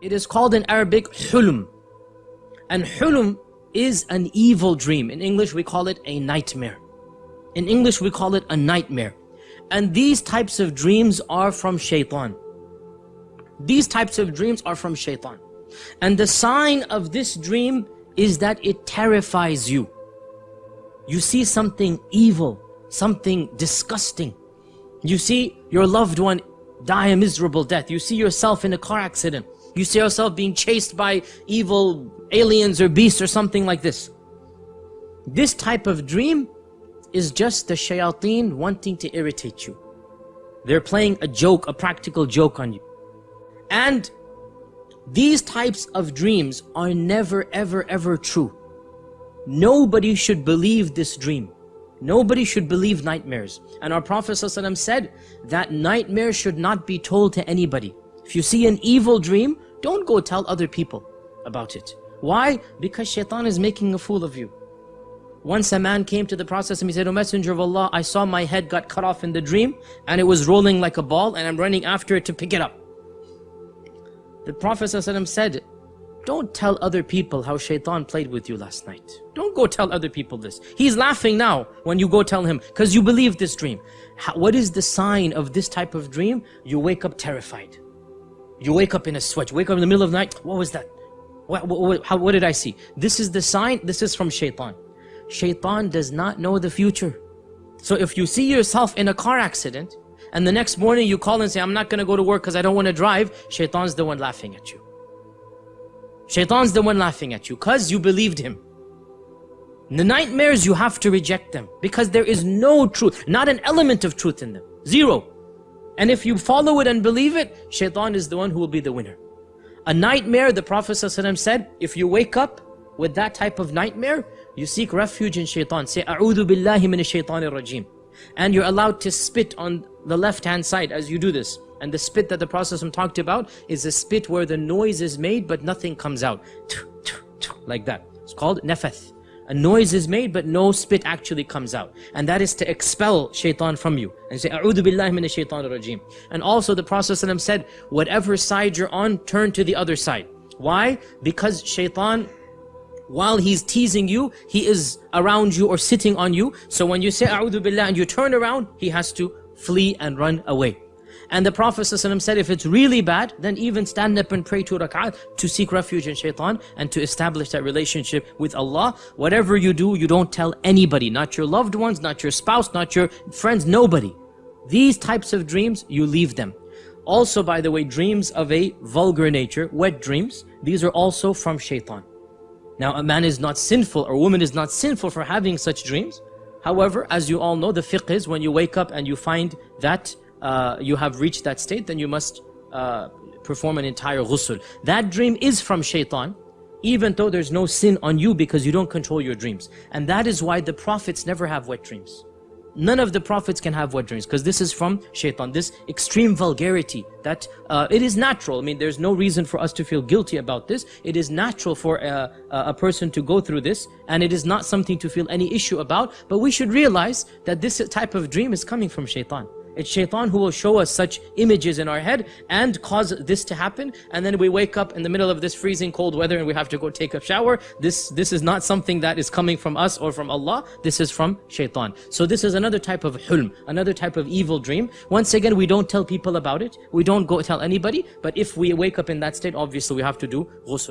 It is called in Arabic hulm. And hulm is an evil dream. In English we call it a nightmare. In English we call it a nightmare. And these types of dreams are from shaitan. These types of dreams are from shaitan. And the sign of this dream is that it terrifies you. You see something evil, something disgusting. You see your loved one die a miserable death. You see yourself in a car accident. You see yourself being chased by evil aliens or beasts or something like this. This type of dream is just the shayateen wanting to irritate you. They're playing a joke, a practical joke on you. And these types of dreams are never ever ever true. Nobody should believe this dream. Nobody should believe nightmares. And our Prophet ﷺ said that nightmares should not be told to anybody. If you see an evil dream, don't go tell other people about it. Why? Because shaitan is making a fool of you. Once a man came to the Prophet and he said, "O Messenger of Allah, I saw my head got cut off in the dream and it was rolling like a ball and I'm running after it to pick it up." The Prophet ﷺ said, "Don't tell other people how shaitan played with you last night. Don't go tell other people this. He's laughing now when you go tell him because you believe this dream." What is the sign of this type of dream? You wake up terrified. You wake up in a sweat. You wake up in the middle of the night. What was that? What did I see? This is the sign. This is from shaitan. Shaitan does not know the future. So if you see yourself in a car accident and the next morning you call and say, "I'm not going to go to work because I don't want to drive," shaitan's the one laughing at you. Shaitan's the one laughing at you because you believed him. The nightmares, you have to reject them because there is no truth, not an element of truth in them. Zero. And if you follow it and believe it, shaitan is the one who will be the winner. A nightmare, the Prophet ﷺ said, if you wake up with that type of nightmare, you seek refuge in shaitan. Say, "A'udhu billahi minash shaitanir rajim." And you're allowed to spit on the left hand side as you do this. And the spit that the Prophet ﷺ talked about is a spit where the noise is made but nothing comes out. Like that. It's called nafath. A noise is made but no spit actually comes out. And that is to expel shaitan from you. And say, "A'udhu billahi minash shaitanir rajim." And also the Prophet ﷺ said, whatever side you're on, turn to the other side. Why? Because shaitan, while he's teasing you, he is around you or sitting on you. So when you say "A'udhu billah" and you turn around, he has to flee and run away. And the Prophet ﷺ said, if it's really bad, then even stand up and pray 2 rak'at to seek refuge in shaitan and to establish that relationship with Allah. Whatever you do, you don't tell anybody, not your loved ones, not your spouse, not your friends, nobody. These types of dreams, you leave them. Also, by the way, dreams of a vulgar nature, wet dreams, these are also from shaitan. Now, a man is not sinful or a woman is not sinful for having such dreams. However, as you all know, the fiqh is when you wake up and you find that you have reached that state, then you must perform an entire ghusl. That dream is from shaitan, even though there's no sin on you because you don't control your dreams. And that is why the prophets never have wet dreams. None of the prophets can have wet dreams because this is from shaitan. This extreme vulgarity that it is natural. I mean, there's no reason for us to feel guilty about this. It is natural for a person to go through this, and it is not something to feel any issue about. But we should realize that this type of dream is coming from shaitan. It's shaitan who will show us such images in our head and cause this to happen, and then we wake up in the middle of this freezing cold weather and we have to go take a shower. This is not something that is coming from us or from Allah. This is from shaitan. So this is another type of hulm, another type of evil dream. Once again, we don't tell people about it. We don't go tell anybody. But if we wake up in that state, obviously we have to do ghusl.